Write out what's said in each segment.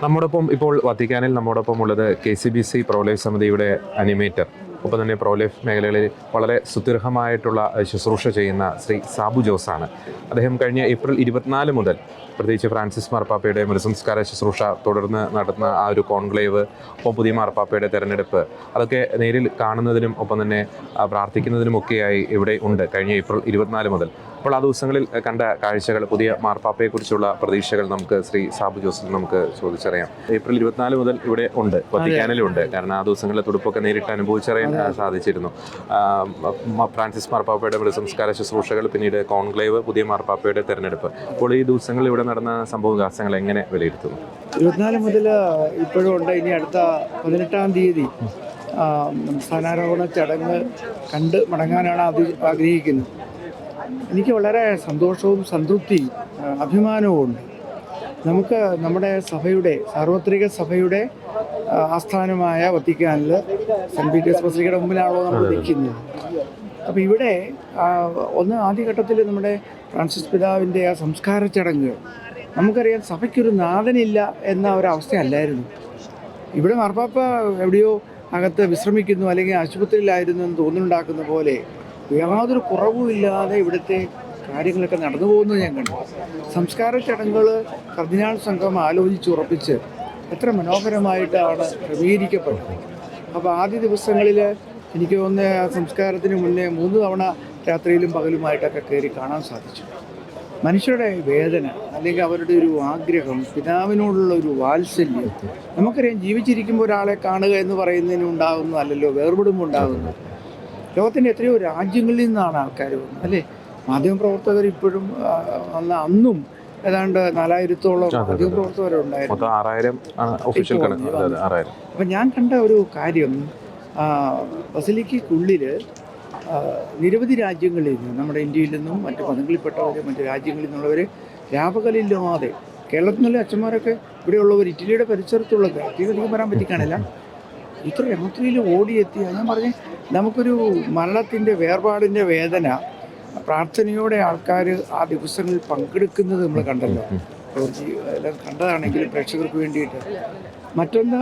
നമ്മോടൊപ്പം ഇപ്പോൾ വത്തിക്കാനിൽ നമ്മോടൊപ്പം ഉള്ളത് KCBC പ്രോലൈഫ് സമിതിയുടെ അനിമേറ്റർ, ഒപ്പം തന്നെ പ്രോലൈഫ് മേഖലകളിൽ വളരെ സുദീർഘമായിട്ടുള്ള ശുശ്രൂഷ ചെയ്യുന്ന ശ്രീ സാബു ജോസാണ്. അദ്ദേഹം കഴിഞ്ഞ ഏപ്രിൽ 24 മുതൽ പ്രത്യേകിച്ച് ഫ്രാൻസിസ് മാർപ്പാപ്പയുടെ മൃതസംസ്കാര ശുശ്രൂഷ തുടർന്ന് നടന്ന ആ ഒരു കോൺക്ലേവ്, ഒപ്പം പുതിയ മാർപ്പാപ്പയുടെ തെരഞ്ഞെടുപ്പ്, അതൊക്കെ നേരിൽ കാണുന്നതിനും ഒപ്പം തന്നെ പ്രാർത്ഥിക്കുന്നതിനുമൊക്കെയായി ഇവിടെ ഉണ്ട് കഴിഞ്ഞ ഏപ്രിൽ 24 മുതൽ. അപ്പോൾ ആ ദിവസങ്ങളിൽ കണ്ട കാഴ്ചകൾ, പുതിയ മാർപ്പാപ്പയെക്കുറിച്ചുള്ള പ്രതീക്ഷകൾ നമുക്ക് ശ്രീ സാബു ജോസിൽ നമുക്ക് ചോദിച്ചറിയാം. ഏപ്രിൽ 24 മുതൽ ഇവിടെ ഉണ്ട്, വത്തിക്കാനിലും ഉണ്ട്. കാരണം ആ ദിവസങ്ങളിലെ തുടുപ്പൊക്കെ നേരിട്ട് അനുഭവിച്ചറിയാൻ സാധിച്ചിരുന്നു. ഫ്രാൻസിസ് മാർപ്പാപ്പയുടെ മൃതസംസ്കാര ശുശ്രൂഷകൾ, പിന്നീട് കോൺക്ലേവ്, പുതിയ മാർപ്പാപ്പയുടെ തെരഞ്ഞെടുപ്പ്. അപ്പോൾ ഈ ദിവസങ്ങളിൽ ഇവിടെ നടന്ന സംഭവവികാസങ്ങൾ എങ്ങനെ വിലയിരുത്തുന്നു? 24 മുതൽ ഇപ്പോഴും ഉണ്ട്. ഇനി അടുത്ത 18-ാം തീയതി സ്ഥാനാരോഹണ ചടങ്ങ് കണ്ട് മടങ്ങാനാണ് ആഗ്രഹിക്കുന്നത്. എനിക്ക് വളരെ സന്തോഷവും സംതൃപ്തിയും അഭിമാനവും ഉണ്ട്. നമുക്ക് നമ്മുടെ സഭയുടെ, സാർവത്രിക സഭയുടെ ആസ്ഥാനമായ വത്തിക്കാനിൽ സെൻറ്റ് പീറ്റേഴ്സ് ബസിലിക്കയുടെ മുമ്പിലാണല്ലോ നമ്മൾ നിൽക്കുന്നത്. അപ്പോൾ ഇവിടെ ആദ്യഘട്ടത്തിൽ നമ്മുടെ ഫ്രാൻസിസ് പിതാവിൻ്റെ ആ സംസ്കാര ചടങ്ങുകൾ, നമുക്കറിയാം സഭയ്ക്കൊരു നാഥനില്ല എന്ന ഒരവസ്ഥയല്ലായിരുന്നു. ഇവിടെ മാർപ്പാപ്പ എവിടെയോ അകത്ത് വിശ്രമിക്കുന്നു അല്ലെങ്കിൽ ആശുപത്രിയിലായിരുന്നു എന്ന് തോന്നുന്നുണ്ടാക്കുന്ന പോലെ യാതൊരു കുറവുമില്ലാതെ ഇവിടുത്തെ കാര്യങ്ങളൊക്കെ നടന്നു പോകുന്നത് ഞാൻ കണ്ടു. സംസ്കാര ചടങ്ങുകൾ കർദിനാൾ സംഘം ആലോചിച്ചുറപ്പിച്ച് എത്ര മനോഹരമായിട്ടാണ് ക്രമീകരിക്കപ്പെട്ടത്. അപ്പോൾ ആദ്യ ദിവസങ്ങളിൽ എനിക്ക് തോന്നുന്ന സംസ്കാരത്തിന് മുന്നേ 3 തവണ രാത്രിയിലും പകലുമായിട്ടൊക്കെ കയറി കാണാൻ സാധിച്ചു. മനുഷ്യരുടെ വേദന അല്ലെങ്കിൽ അവരുടെ ഒരു ആഗ്രഹം, പിതാവിനോടുള്ള ഒരു വാത്സല്യം. നമുക്കറിയാം, ജീവിച്ചിരിക്കുമ്പോൾ ഒരാളെ കാണുക എന്ന് പറയുന്നതിന് ഉണ്ടാകുന്നതല്ലല്ലോ, വേർപെടുമ്പോൾ ഉണ്ടാകുന്നത്. ലോകത്തിൻ്റെ എത്രയോ രാജ്യങ്ങളിൽ നിന്നാണ് ആൾക്കാർ വന്നത്, അല്ലേ? മാധ്യമപ്രവർത്തകർ ഇപ്പോഴും അന്നും ഏതാണ്ട് 4000-ഓളം മാധ്യമപ്രവർത്തകരുണ്ടായിരുന്നു. അപ്പം ഞാൻ കണ്ട ഒരു കാര്യം, ബസിലിക്കയ്ക്കുള്ളിൽ നിരവധി രാജ്യങ്ങളിൽ നിന്ന്, നമ്മുടെ ഇന്ത്യയിൽ നിന്നും മറ്റ് മതങ്ങളിൽപ്പെട്ടവർ, മറ്റ് രാജ്യങ്ങളിൽ നിന്നുള്ളവർ രാപകലില്ലാതെ, കേരളത്തിൽ നിന്നുള്ള അച്ഛന്മാരൊക്കെ ഇവിടെയുള്ളവർ, ഇറ്റലിയുടെ പരിസരത്തുള്ളത്, അധികം വരാൻ പറ്റിക്കാണില്ല, ഇത്ര രാത്രിയിൽ ഓടിയെത്തിയ. ഞാൻ പറഞ്ഞ്, നമുക്കൊരു മരണത്തിൻ്റെ വേർപാടിൻ്റെ വേദന പ്രാർത്ഥനയോടെ ആൾക്കാർ ആ ദിവസങ്ങളിൽ പങ്കെടുക്കുന്നത് നമ്മൾ കണ്ടല്ലോ. എല്ലാം കണ്ടതാണെങ്കിലും പ്രേക്ഷകർക്ക് വേണ്ടിയിട്ട്. മറ്റൊന്ന്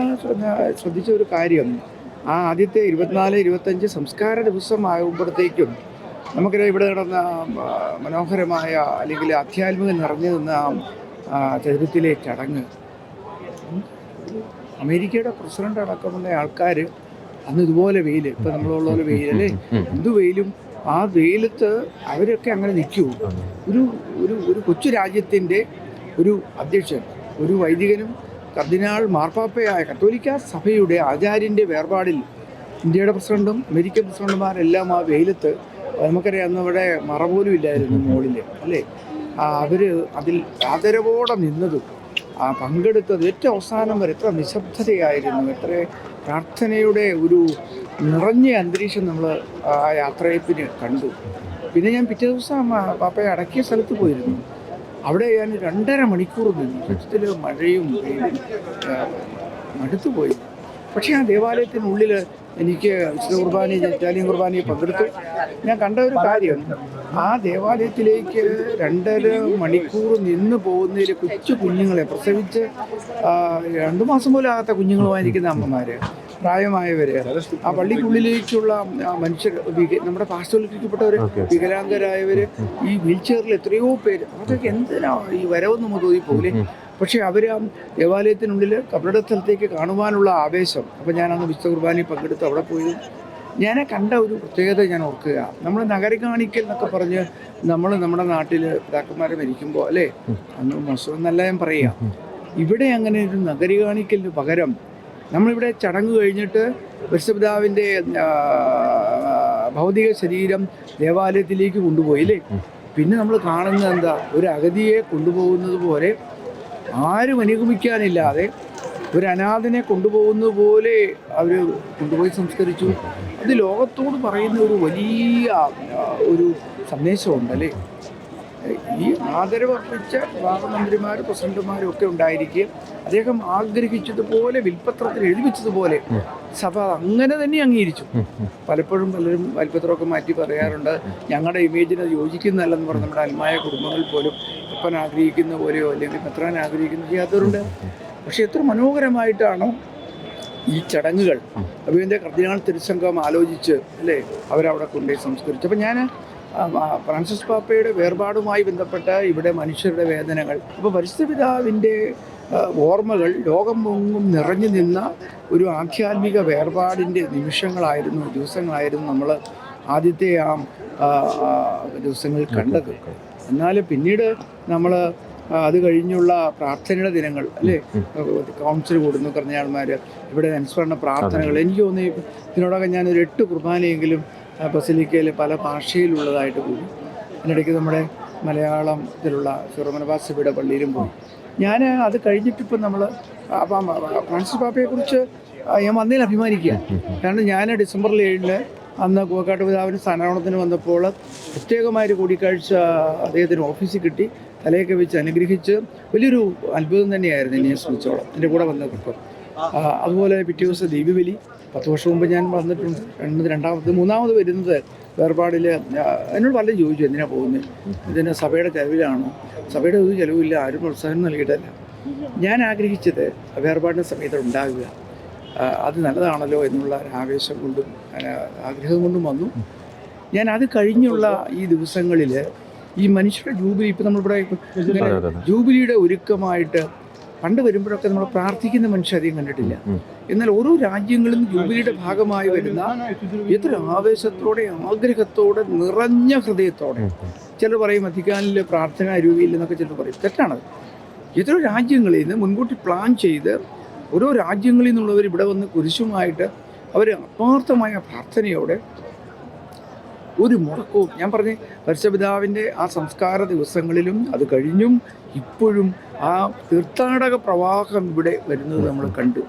ശ്രദ്ധിച്ച ഒരു കാര്യം, ആ ആദ്യത്തെ 24, 25 സംസ്കാര ദിവസമാകുമ്പോഴത്തേക്കും നമുക്കറിയാം ഇവിടെ നടന്ന മനോഹരമായ അല്ലെങ്കിൽ ആധ്യാത്മികം നിറഞ്ഞു നിന്ന ആ ചരിത്രത്തിലെ ചടങ്ങ്, അമേരിക്കയുടെ പ്രസിഡന്റ് അടക്കമുള്ള ആൾക്കാർ അന്ന് ഇതുപോലെ വെയിൽ, ഇപ്പം നമ്മളുള്ള പോലെ വെയിലല്ലേ, എന്ത് വെയിലും, ആ വെയിലത്ത് അവരൊക്കെ അങ്ങനെ നിൽക്കൂ. ഒരു ഒരു ഒരു കൊച്ചു രാജ്യത്തിൻ്റെ ഒരു അധ്യക്ഷൻ, ഒരു വൈദികനും കർദിനാൾ മാർപ്പാപ്പയായ കത്തോലിക്ക സഭയുടെ ആചാര്യൻ്റെ വേർപാടിൽ ഇന്ത്യയുടെ പ്രസിഡന്റും അമേരിക്കൻ പ്രസിഡന്റുമാരെല്ലാം ആ വെയിലത്ത്, നമുക്കറിയാം അന്ന് അവിടെ മറ പോലും ഇല്ലായിരുന്നു മുകളിൽ, അല്ലേ? അവർ അതിൽ ആദരവോടെ നിന്നതും പങ്കെടുത്തത് ഏറ്റവും അവസാനം വരെ എത്ര നിശബ്ദതയായിരുന്നു, എത്ര പ്രാർത്ഥനയുടെ ഒരു നിറഞ്ഞ അന്തരീക്ഷം നമ്മൾ ആ യാത്രയപ്പിന് കണ്ടു. പിന്നെ ഞാൻ പിറ്റേ ദിവസം പാപ്പയെ അടക്കിയ സ്ഥലത്ത് പോയിരുന്നു. അവിടെ ഞാൻ 2.5 മണിക്കൂർ നിന്നു. ചുറ്റത്തിൽ മഴയും വെയിലും മടുത്തുപോയി. പക്ഷേ ആ ദേവാലയത്തിനുള്ളിൽ എനിക്ക് വിശുദ്ധ കുർബാനയും ഇറ്റാലിയൻ കുർബാനയും പങ്കെടുത്തു. ഞാൻ കണ്ട ഒരു കാര്യം, ആ ദേവാലയത്തിലേക്ക് 2.5 മണിക്കൂർ നിന്ന് പോകുന്നതിൽ കൊച്ചു കുഞ്ഞുങ്ങളെ, പ്രസവിച്ച് 2 മാസം പോലും ആകാത്ത കുഞ്ഞുങ്ങളുമായിരിക്കുന്ന അമ്മമാർ, പ്രായമായവർ, ആ പള്ളിക്കുള്ളിലേക്കുള്ള മനുഷ്യർ, നമ്മുടെ പാർശ്വവൽക്കരിക്കപ്പെട്ടവർ, വികലാംഗരായവർ, ഈ വീൽ ചെയറിൽ എത്രയോ പേര്, അതൊക്കെ എന്തിനാ ഈ വരവെന്ന് നമ്മൾ തോന്നിപ്പോകില്ലേ? പക്ഷേ അവർ ആ ദേവാലയത്തിനുള്ളിൽ കബറിട സ്ഥലത്തേക്ക് കാണുവാനുള്ള ആവേശം. അപ്പോൾ ഞാനന്ന് വിശുദ്ധ കുർബാനയിൽ പങ്കെടുത്ത് അവിടെ പോയി ഞാൻ കണ്ട ഒരു പ്രത്യേകത ഞാൻ ഓർക്കുക. നമ്മൾ നഗര കാണിക്കൽ എന്നൊക്കെ പറഞ്ഞ് നമ്മൾ നമ്മുടെ നാട്ടിൽ പിതാക്കന്മാരെ മരിക്കുമ്പോൾ, അല്ലേ, അന്ന് മോശം എന്നല്ല ഞാൻ പറയുക, ഇവിടെ അങ്ങനെ ഒരു നഗരി കാണിക്കലിന് പകരം നമ്മളിവിടെ ചടങ്ങ് കഴിഞ്ഞിട്ട് പരിശുദ്ധപിതാവിൻ്റെ ഭൗതിക ശരീരം ദേവാലയത്തിലേക്ക് കൊണ്ടുപോയി, അല്ലേ? പിന്നെ നമ്മൾ കാണുന്നത് എന്താ, ഒരു അഗതിയെ കൊണ്ടുപോകുന്നത് പോലെ, ആരും അനുഗമിക്കാനില്ലാതെ ഒരു അനാഥനെ കൊണ്ടുപോകുന്നത് പോലെ അവർ കൊണ്ടുപോയി സംസ്കരിച്ചു. അത് ലോകത്തോട് പറയുന്ന ഒരു വലിയ ഒരു സന്ദേശമുണ്ടല്ലേ. ഈ ആദരവർപ്പിച്ച പ്രധാനമന്ത്രിമാരും പ്രസിഡന്റുമാരും ഒക്കെ ഉണ്ടായിരിക്കുക, അദ്ദേഹം ആഗ്രഹിച്ചതുപോലെ വിൽപത്രത്തിൽ എഴുതി വെച്ചതുപോലെ സഭ അങ്ങനെ തന്നെ അംഗീകരിച്ചു. പലപ്പോഴും പലരും വിൽപത്രമൊക്കെ മാറ്റി പറയാറുണ്ട്, ഞങ്ങളുടെ ഇമേജിന് യോജിക്കുന്നതല്ലെന്ന് പറഞ്ഞ് നമ്മുടെ അൽമായ കുടുംബങ്ങളിൽ പോലും അപ്പൻ ആഗ്രഹിക്കുന്ന പോലെയോ അല്ലെങ്കിൽ മെത്രാൻ ആഗ്രഹിക്കുന്ന ചെയ്യാത്തവരുണ്ട്. പക്ഷെ എത്ര മനോഹരമായിട്ടാണ് ഈ ചടങ്ങുകൾ അഭിനന്ദ കർദിനാൾ തിരുസംഘം ആലോചിച്ച് അല്ലേ അവരവിടെ കൊണ്ടുപോയി സംസ്കരിച്ചു. അപ്പം ഞാൻ ഫ്രാൻസിസ് പാപ്പയുടെ വേർപാടുമായി ബന്ധപ്പെട്ട ഇവിടെ മനുഷ്യരുടെ വേദനകൾ, അപ്പോൾ പരിശുദ്ധ പിതാവിൻ്റെ ഓർമ്മകൾ ലോകം മുങ്ങും നിറഞ്ഞു നിന്ന ഒരു ആധ്യാത്മിക വേർപാടിൻ്റെ നിമിഷങ്ങളായിരുന്നു, ദിവസങ്ങളായിരുന്നു നമ്മൾ ആദ്യത്തെ ദിവസങ്ങളിൽ കണ്ടത്. എന്നാൽ പിന്നീട് നമ്മൾ അത് കഴിഞ്ഞുള്ള പ്രാർത്ഥനയുടെ ദിനങ്ങൾ അല്ലേ, കൗൺസിൽ കൂടുന്നു കർദിനാൾമാർ, ഇവിടെ അനുസ്മരണ പ്രാർത്ഥനകൾ. എനിക്ക് തോന്നുന്നു ഇതിനോടൊക്കെ ഞാനൊരു 8 കുർബാനയെങ്കിലും ബസിലിക്കയിൽ പല ഭാഷയിലുള്ളതായിട്ട് കൂടി. അതിനിടയ്ക്ക് നമ്മുടെ മലയാളത്തിലുള്ള ഫിറോമനബാ സഭയുടെ പള്ളിയിലും പോയി. ഞാൻ അത് കഴിഞ്ഞിട്ടിപ്പം നമ്മൾ അപ്പം ഫ്രാൻസിസ് പാപ്പയെക്കുറിച്ച് ഞാൻ വന്നതിൽ അഭിമാനിക്കുക. കാരണം ഞാൻ ഡിസംബർ 7 അന്ന് കൂവക്കാട്ട് പിതാവിന് സ്ഥാനാരോഹണത്തിന് വന്നപ്പോൾ പ്രത്യേകമായൊരു കൂടിക്കാഴ്ച അദ്ദേഹത്തിന് ഓഫീസിൽ കിട്ടി. തലയൊക്കെ വെച്ച് അനുഗ്രഹിച്ച് വലിയൊരു അത്ഭുതം തന്നെയായിരുന്നു എന്നെ സംബന്ധിച്ചോളം, എൻ്റെ കൂടെ വന്നതൊക്കെ. അതുപോലെ പിറ്റേ ദിവസം ദീപബലി 10 വർഷം മുമ്പ് ഞാൻ വന്നിട്ടുണ്ട്. മൂന്നാമത് വരുന്നത് വേർപാടിൽ എന്നോട് പലരും ചോദിച്ചു എന്തിനാണ് പോകുന്നത്, ഇതിന് സഭയുടെ ചെലവിലാണോ? സഭയുടെ ഒരു ചെലവില്ല, ആരും പ്രോത്സാഹനം നൽകിയിട്ടല്ല. ഞാൻ ആഗ്രഹിച്ചത് വേർപാടിൻ്റെ സമയത്ത് ഉണ്ടാകുക, അത് നല്ലതാണല്ലോ എന്നുള്ള ആവേശം കൊണ്ടും ആഗ്രഹം കൊണ്ടും വന്നു. ഞാൻ അത് കഴിഞ്ഞുള്ള ഈ ദിവസങ്ങളിൽ ഈ മനുഷ്യരുടെ ജൂബിലി, ഇപ്പം നമ്മളിവിടെ ജൂബിലിയുടെ ഒരുക്കമായിട്ട് പണ്ട് വരുമ്പോഴൊക്കെ നമ്മൾ പ്രാർത്ഥിക്കുന്ന മനുഷ്യർ അധികം കണ്ടിട്ടില്ല. എന്നാൽ ഓരോ രാജ്യങ്ങളും ജൂബിലിയുടെ ഭാഗമായി വരുന്ന എത്ര ആവേശത്തോടെ ആഗ്രഹത്തോടെ നിറഞ്ഞ ഹൃദയത്തോടെ, ചിലർ പറയും വത്തിക്കാനിൽ പ്രാർത്ഥന രൂപയില്ലെന്നൊക്കെ ചിലർ പറയും, തെറ്റാണത്. എത്ര രാജ്യങ്ങളിൽ നിന്ന് മുൻകൂട്ടി പ്ലാൻ ചെയ്ത് ഓരോ രാജ്യങ്ങളിൽ നിന്നുള്ളവർ ഇവിടെ വന്ന് കുരിശുമായിട്ട് അവർ ആത്മാർത്ഥമായ പ്രാർത്ഥനയോടെ ഒരു മുടക്കവും, ഞാൻ പറഞ്ഞ പരിശുദ്ധപിതാവിൻ്റെ ആ സംസ്കാര ദിവസങ്ങളിലും അത് കഴിഞ്ഞും ഇപ്പോഴും ആ തീർത്ഥാടക പ്രവാഹം ഇവിടെ വരുന്നത് നമ്മൾ കണ്ടു.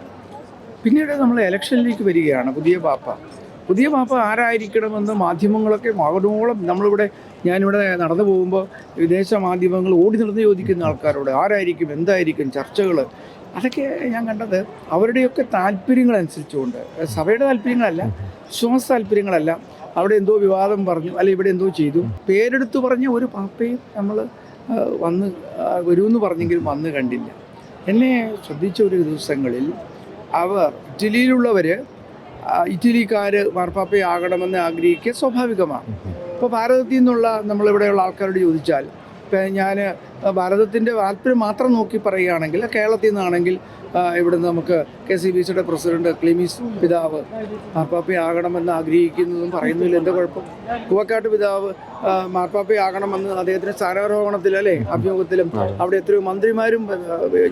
പിന്നീട് നമ്മൾ ഇലക്ഷനിലേക്ക് വരികയാണ്. പുതിയ പാപ്പ ആരായിരിക്കണമെന്ന് മാധ്യമങ്ങളൊക്കെ മകനോളം നമ്മളിവിടെ, ഞാനിവിടെ നടന്നു പോകുമ്പോൾ വിദേശ മാധ്യമങ്ങൾ ഓടി നടന്ന് ചോദിക്കുന്ന ആൾക്കാരോട് ആരായിരിക്കും, എന്തായിരിക്കും ചർച്ചകൾ, അതൊക്കെ ഞാൻ കണ്ടത് അവരുടെയൊക്കെ താല്പര്യങ്ങളനുസരിച്ചുകൊണ്ട്, സഭയുടെ താല്പര്യങ്ങളല്ല, വിശ്വാസ താല്പര്യങ്ങളല്ല. അവിടെ എന്തോ വിവാദം പറഞ്ഞു, അല്ല ഇവിടെ എന്തോ ചെയ്തു, പേരെടുത്ത് പറഞ്ഞ ഒരു പാപ്പയും നമ്മൾ വന്ന് വരുമെന്ന് പറഞ്ഞെങ്കിലും വന്ന് കണ്ടില്ല. എന്നെ ശ്രദ്ധിച്ച ഒരു ദിവസങ്ങളിൽ അവർ ഇറ്റലിയിലുള്ളവർ, ഇറ്റലിക്കാർ മാർപ്പാപ്പയാകണമെന്ന് ആഗ്രഹിക്കുക സ്വാഭാവികമാണ്. ഇപ്പോൾ ഭാരതത്തിൽ നിന്നുള്ള നമ്മളിവിടെയുള്ള ആൾക്കാരോട് ചോദിച്ചാൽ, ഇപ്പം ഞാൻ ഭാരതത്തിൻ്റെ താല്പര്യം മാത്രം നോക്കി പറയുകയാണെങ്കിൽ, കേരളത്തിൽ നിന്നാണെങ്കിൽ ഇവിടുന്ന് നമുക്ക് KCBCയുടെ പ്രസിഡന്റ് ക്ലീമീസ് പിതാവ് മാർപ്പാപ്പയാകണമെന്ന് ആഗ്രഹിക്കുന്നതും പറയുന്നതിൽ എന്താ കുഴപ്പം? കൂവക്കാട്ട് പിതാവ് മാർപ്പാപ്പയാകണമെന്ന് അദ്ദേഹത്തിൻ്റെ സ്ഥാനാരോഹണത്തിൽ അല്ലേ അഭിമുഖത്തിലും അവിടെ എത്രയോ മന്ത്രിമാരും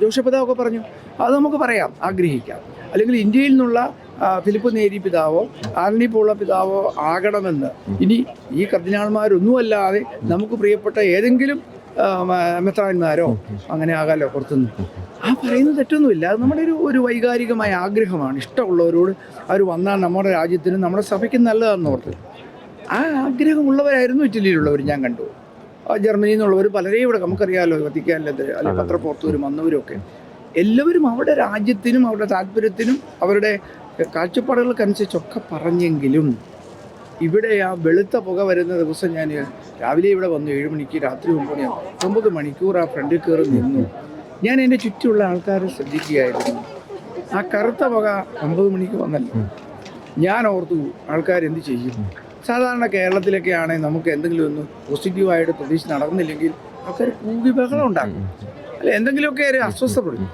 ജോഷ പിതാവൊക്കെ പറഞ്ഞു. അത് നമുക്ക് പറയാം, ആഗ്രഹിക്കാം. അല്ലെങ്കിൽ ഇന്ത്യയിൽ നിന്നുള്ള ഫിലിപ്പ് നേരി പിതാവോ ആന്റണി പോള പിതാവോ ആകണമെന്ന് ഇനി ഈ കർദിനാൾമാരൊന്നുമല്ലാതെ നമുക്ക് പ്രിയപ്പെട്ട ഏതെങ്കിലും മെത്രാന്മാരോ അങ്ങനെ ആകാലോ പുറത്തുനിന്ന്. ആ പറയുന്നത് തെറ്റൊന്നുമില്ല. അത് നമ്മുടെ ഒരു വൈകാരികമായ ആഗ്രഹമാണ്. ഇഷ്ടമുള്ളവരോട് അവർ വന്നാൽ നമ്മുടെ രാജ്യത്തിനും നമ്മുടെ സഭയ്ക്കും നല്ലതാണെന്ന് ഓർത്ത് ആ ആഗ്രഹമുള്ളവരായിരുന്നു ഇറ്റലിയിലുള്ളവർ. ഞാൻ കണ്ടു ജർമ്മനിയിൽ നിന്നുള്ളവർ പലരെയും ഇവിടെ നമുക്കറിയാമല്ലോ, വത്തിക്കാനിലത്തെ അല്ലെങ്കിൽ പത്രപ്പുറത്തവരും വന്നവരൊക്കെ എല്ലാവരും അവരുടെ രാജ്യത്തിനും അവരുടെ താല്പര്യത്തിനും അവരുടെ കാഴ്ചപ്പാടുകൾക്കനുസരിച്ചൊക്കെ പറഞ്ഞെങ്കിലും ഇവിടെ ആ വെളുത്ത പുക വരുന്ന ദിവസം ഞാൻ രാവിലെ ഇവിടെ വന്നു 7 മണിക്ക്, രാത്രി 9 മണിയാകും, 9 മണിക്കൂർ ആ ഫ്രണ്ടിൽ കയറി നിന്നു. ഞാൻ എൻ്റെ ചുറ്റുമുള്ള ആൾക്കാരെ ശ്രദ്ധിക്കുകയായിരുന്നു. ആ കറുത്ത പുക 9 മണിക്ക് വന്നല്ലോ. ഞാൻ ഓർത്തു ആൾക്കാരെന്ത് ചെയ്യും? സാധാരണ കേരളത്തിലൊക്കെ ആണെങ്കിൽ നമുക്ക് എന്തെങ്കിലും ഒന്ന് പോസിറ്റീവായിട്ട് പ്രതീക്ഷ നടന്നില്ലെങ്കിൽ ആൾക്കാർ കൂകി ബഹളം ഉണ്ടാക്കും, അല്ലെ എന്തെങ്കിലുമൊക്കെ ഒരു അസ്വസ്ഥപ്പെടും.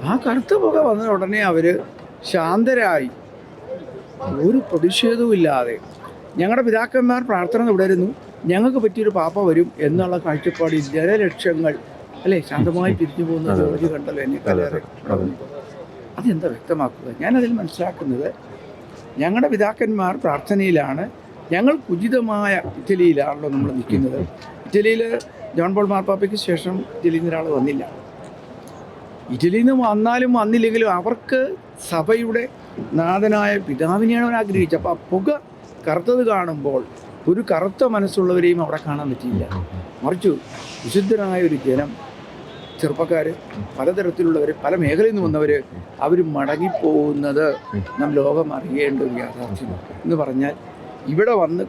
ആ കറുത്ത പുക വന്ന ഉടനെ അവർ ശാന്തരായി, ഒരു പ്രതിഷേധവും ഇല്ലാതെ ഞങ്ങളുടെ പിതാക്കന്മാർ പ്രാർത്ഥന തുടരുന്നു, ഞങ്ങൾക്ക് പറ്റിയൊരു പാപ്പ വരും എന്നുള്ള കാഴ്ചപ്പാടിൽ ജനലക്ഷങ്ങൾ അല്ലേ ശാന്തമായി പിരിഞ്ഞു പോകുന്നത് ജോർജ് കണ്ടല്ലോ എന്നെ കലേറെ. അതെന്താ വ്യക്തമാക്കുക? ഞാനതിൽ മനസ്സിലാക്കുന്നത് ഞങ്ങളുടെ പിതാക്കന്മാർ പ്രാർത്ഥനയിലാണ്, ഞങ്ങൾക്ക് ഉചിതമായ ഇറ്റലിയിലാണല്ലോ നമ്മൾ നിൽക്കുന്നത്. ഇറ്റലിയിൽ ജോൺ പോൾ മാർപ്പാപ്പയ്ക്ക് ശേഷം ഇറ്റലിയിൽ നിന്ന് ഒരാൾ വന്നില്ല. ഇറ്റലിയിൽ നിന്ന് വന്നാലും വന്നില്ലെങ്കിലും അവർക്ക് സഭയുടെ നാഥനായ പിതാവിനെയാണ് അവർ ആഗ്രഹിച്ചത്. അപ്പോൾ ആ പുക കറുത്തത് കാണുമ്പോൾ ഒരു കറുത്ത മനസ്സുള്ളവരെയും അവിടെ കാണാൻ പറ്റിയില്ല. മറിച്ചു വിശുദ്ധനായ ഒരു ജനം, ചെറുപ്പക്കാർ, പലതരത്തിലുള്ളവർ, പല മേഖലയിൽ നിന്ന് വന്നവർ, അവർ മടങ്ങിപ്പോകുന്നത് നാം ലോകം അറിയേണ്ട ഒരു യാഥാർത്ഥ്യം എന്ന് പറഞ്ഞാൽ, ഇവിടെ വന്ന്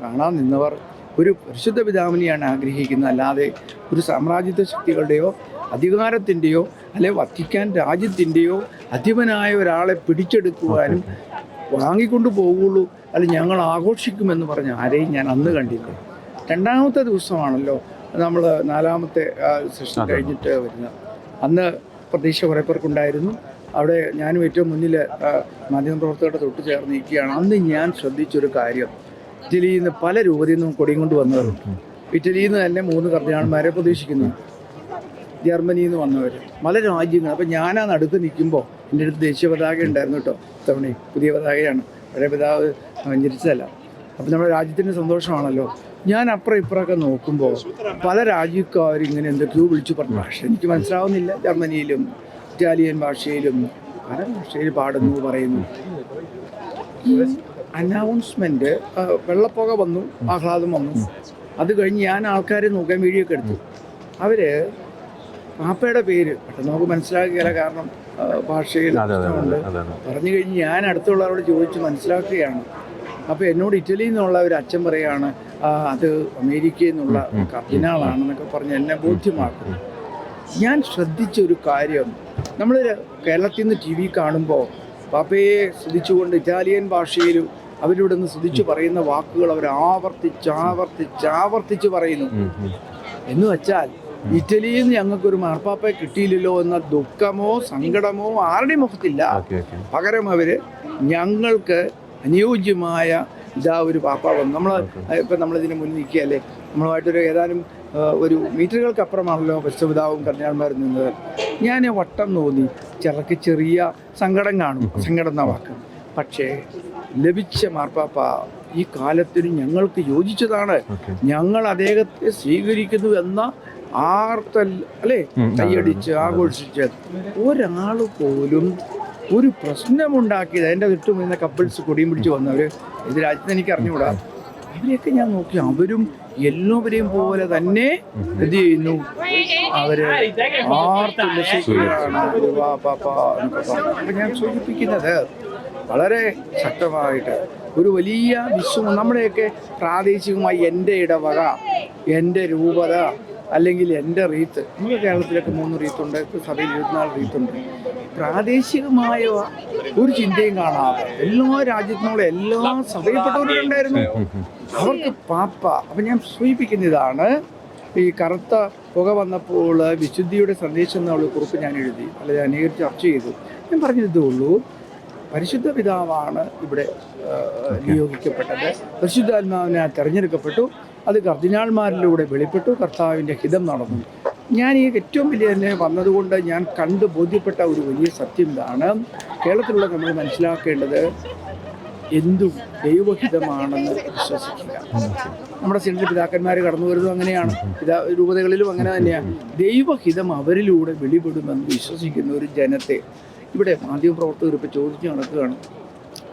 കാണാൻ നിന്നവർ ഒരു പരിശുദ്ധ പിതാവിനെയാണ് ആഗ്രഹിക്കുന്നത്, അല്ലാതെ ഒരു സാമ്രാജ്യത്വ ശക്തികളുടെയോ അധികാരത്തിൻ്റെയോ അല്ലെ വത്തിക്കാൻ രാജ്യത്തിൻ്റെയോ അധിപനായ ഒരാളെ പിടിച്ചെടുക്കുവാനും വാങ്ങിക്കൊണ്ട് പോകുള്ളൂ, അല്ല ഞങ്ങൾ ആഘോഷിക്കുമെന്ന് പറഞ്ഞ് ആരെയും ഞാൻ അന്ന് കണ്ടില്ല. രണ്ടാമത്തെ ദിവസമാണല്ലോ നമ്മൾ 4ാമത്തെ സെഷൻ കഴിഞ്ഞിട്ട് വരുന്നത്. അന്ന് പ്രതീക്ഷ കുറേ പേർക്കുണ്ടായിരുന്നു. അവിടെ ഞാനും ഏറ്റവും മുന്നിൽ മാധ്യമപ്രവർത്തകരുടെ തൊട്ട് ചേർന്ന് നിൽക്കുകയാണ്. അന്ന് ഞാൻ ശ്രദ്ധിച്ചൊരു കാര്യം, ഇറ്റലിയിൽ നിന്ന് പല രൂപതയിൽ നിന്നും കൊടിയും കൊണ്ട് വന്നവരുണ്ട്. ഇറ്റലിയിൽ നിന്ന് തന്നെ 3 കർദിനാൾമാരെ പ്രതീക്ഷിക്കുന്നു, ജർമ്മനിയിൽ നിന്ന് വന്നവർ, പല രാജ്യങ്ങൾ. അപ്പം ഞാനാ നടുക്ക് നിൽക്കുമ്പോൾ എൻ്റെ അടുത്ത് ദേശീയ പതാക ഉണ്ടായിരുന്നു കേട്ടോ. ഇത്തവണ പുതിയ പതാകയാണ്, പഴയ പിതാവ് സഞ്ചരിച്ചതല്ല. അപ്പം നമ്മുടെ രാജ്യത്തിൻ്റെ സന്തോഷമാണല്ലോ. ഞാൻ അപ്പുറം ഇപ്പുറമൊക്കെ നോക്കുമ്പോൾ പല രാജ്യക്കാരും ഇങ്ങനെ എന്തൊക്കെയോ വിളിച്ചു പറഞ്ഞ ഭാഷ എനിക്ക് മനസ്സിലാവുന്നില്ല. ജർമ്മനിയിലും ഇറ്റാലിയൻ ഭാഷയിലും പല ഭാഷയിൽ പാടുന്നു പറയുന്നു. ഈ അനൗൺസ്മെൻറ്റ് വെള്ളപ്പുക വന്നു, ആഹ്ലാദം വന്നു. അത് കഴിഞ്ഞ് ഞാൻ ആൾക്കാരെ നോക്കാൻ വീഡിയോക്കെ എടുത്തു. അവർ പാപ്പയുടെ പേര് പെട്ടെന്ന് നമുക്ക് മനസ്സിലാക്കുകയില്ല, കാരണം ഭാഷയിൽ ഉണ്ട്. പറഞ്ഞു കഴിഞ്ഞ് ഞാൻ അടുത്തുള്ളവരോട് ചോദിച്ച് മനസ്സിലാക്കുകയാണ്. അപ്പോൾ എന്നോട് ഇറ്റലിയിൽ നിന്നുള്ള ഒരു അച്ഛൻ പറയുകയാണ്, അത് അമേരിക്കയിൽ നിന്നുള്ള കർദിനാളാണെന്നൊക്കെ പറഞ്ഞ് എന്നെ ബോധ്യമാക്കുന്നു. ഞാൻ ശ്രദ്ധിച്ചൊരു കാര്യം, നമ്മൾ കേരളത്തിൽ നിന്ന് TV കാണുമ്പോൾ പാപ്പയെ സ്തുതിച്ചുകൊണ്ട് ഇറ്റാലിയൻ ഭാഷയിലും അവരിവിടെ നിന്ന് സ്തുതിച്ച് പറയുന്ന വാക്കുകൾ അവർ ആവർത്തിച്ച് പറയുന്നു. എന്ന് വെച്ചാൽ ഇറ്റലിയിൽ നിന്ന് ഞങ്ങൾക്കൊരു മാർപ്പാപ്പയെ കിട്ടിയില്ലല്ലോ എന്ന ദുഃഖമോ സങ്കടമോ ആരുടെയും മുഖത്തില്ല. പകരം അവർ ഞങ്ങൾക്ക് അനുയോജ്യമായ ഒരു പാപ്പ വന്നു. ഇപ്പം നമ്മളിതിന് മുന്നിൽ നിൽക്കുകയല്ലേ, നമ്മളുമായിട്ടൊരു ഏതാനും ഒരു മീറ്ററുകൾക്കപ്പുറമാണല്ലോ പരിശുദ്ധപിതാവും കർദിനാൾമാരും നിന്നത്. ഞാൻ വട്ടം തോന്നി, ചിലർക്ക് ചെറിയ സങ്കടം കാണും, സങ്കടം എന്ന വാക്ക്. പക്ഷേ ലഭിച്ച മാർപ്പാപ്പ ഈ കാലത്തിന് ഞങ്ങൾക്ക് യോജിച്ചതാണ്, ഞങ്ങൾ അദ്ദേഹത്തെ സ്വീകരിക്കുന്നു എന്ന അല്ലേ കൈയടിച്ച് ആഘോഷിച്ച് ഒരാൾ പോലും ഒരു പ്രശ്നമുണ്ടാക്കിയത്. എൻ്റെ ചുറ്റും വരുന്ന കപ്പിൾസ് കൊടിയും പിടിച്ച് വന്നവർ ഇത് രാജ്യത്ത് എനിക്ക് അറിഞ്ഞുകൂടാ. അവരെയൊക്കെ ഞാൻ നോക്കി, അവരും എല്ലാവരെയും പോലെ തന്നെ എന്ത് ചെയ്യുന്നു, അവര് ആർത്തുല്ലസിക്കുകയാണ്. അപ്പം ഞാൻ സൂചിപ്പിക്കുന്നത് വളരെ ശക്തമായിട്ട് ഒരു വലിയ വിശ്വം. നമ്മുടെയൊക്കെ പ്രാദേശികമായി എൻ്റെ ഇടവക, എൻ്റെ രൂപത, അല്ലെങ്കിൽ എൻ്റെ റീത്ത്, നമ്മുടെ കേരളത്തിലൊക്കെ 3 റീത്തുണ്ട്, സഭയിൽ 24 റീത്തുണ്ട്. പ്രാദേശികമായ ഒരു ചിന്തയും കാണാതെ എല്ലാ രാജ്യത്തിനുള്ള എല്ലാ സഭയിൽപ്പെട്ടവരുണ്ടായിരുന്നു. അവർക്ക് പാപ്പ. അപ്പം ഞാൻ സൂചിപ്പിക്കുന്ന ഇതാണ്, ഈ കറുത്ത പുക വന്നപ്പോൾ വിശുദ്ധിയുടെ സന്ദേശം എന്നുള്ള കുറിപ്പ് ഞാൻ എഴുതി, അല്ലെങ്കിൽ അനേകം ചർച്ച ചെയ്തു. ഞാൻ പറഞ്ഞതേ ഉള്ളൂ, പരിശുദ്ധ പിതാവാണ് ഇവിടെ നിയോഗിക്കപ്പെട്ടത്, പരിശുദ്ധാത്മാവിനെ തിരഞ്ഞെടുക്കപ്പെട്ടു, അത് കർദിനാൾമാരിലൂടെ വെളിപ്പെട്ടു, കർത്താവിൻ്റെ ഹിതം നടന്നു. ഞാൻ ഈ ഏറ്റവും വലിയ തന്നെ വന്നതുകൊണ്ട് ഞാൻ കണ്ടു ബോധ്യപ്പെട്ട ഒരു വലിയ സത്യം ഇതാണ്, കേരളത്തിലുള്ള നമ്മൾ മനസ്സിലാക്കേണ്ടത് എന്തും ദൈവഹിതമാണെന്ന് വിശ്വസിക്കുക. നമ്മുടെ സിനഡ് പിതാക്കന്മാർ കടന്നു വരുന്നതും അങ്ങനെയാണ്, രൂപതകളിലും അങ്ങനെ തന്നെയാണ്. ദൈവഹിതം അവരിലൂടെ വെളിപ്പെടുമെന്ന് വിശ്വസിക്കുന്ന ഒരു ജനത്തെ ഇവിടെ മാധ്യമപ്രവർത്തകർ ഇപ്പോൾ ചോദിച്ചു നടക്കുകയാണ്.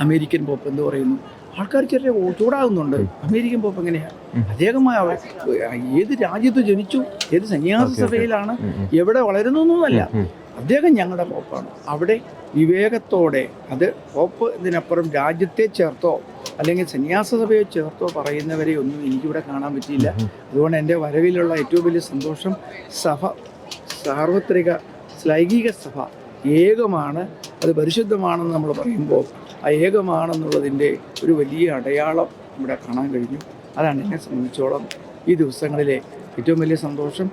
അമേരിക്കൻ പോപ്പ് എന്ന് പറയുന്നു, ആൾക്കാർ ചെറിയ ചൂടാകുന്നുണ്ട്. അമേരിക്കൻ പോപ്പ് എങ്ങനെയാണ്? അദ്ദേഹം ഏത് രാജ്യത്ത് ജനിച്ചു, ഏത് സന്യാസ സഭയിലാണ്, എവിടെ വളരുന്നു എന്നല്ല, അദ്ദേഹം ഞങ്ങളുടെ പോപ്പാണ്. അവിടെ വിവേകത്തോടെ, അത് പോപ്പ് ഇതിനപ്പുറം രാജ്യത്തെ ചേർത്തോ അല്ലെങ്കിൽ സന്യാസ സഭയെ ചേർത്തോ പറയുന്നവരെ ഒന്നും എനിക്കിവിടെ കാണാൻ പറ്റിയില്ല. അതുകൊണ്ട് എൻ്റെ വരവിലുള്ള ഏറ്റവും വലിയ സന്തോഷം, സഭ സാർവത്രിക ലൈംഗിക സഭ ഏകമാണ്, അത് പരിശുദ്ധമാണെന്ന് നമ്മൾ പറയുമ്പോൾ ആ ഏകമാണെന്നുള്ളതിൻ്റെ ഒരു വലിയ അടയാളം ഇവിടെ കാണാൻ കഴിഞ്ഞു. അതാണ് എന്നെ സംബന്ധിച്ചോളം ഈ ദിവസങ്ങളിലെ ഏറ്റവും വലിയ സന്തോഷം.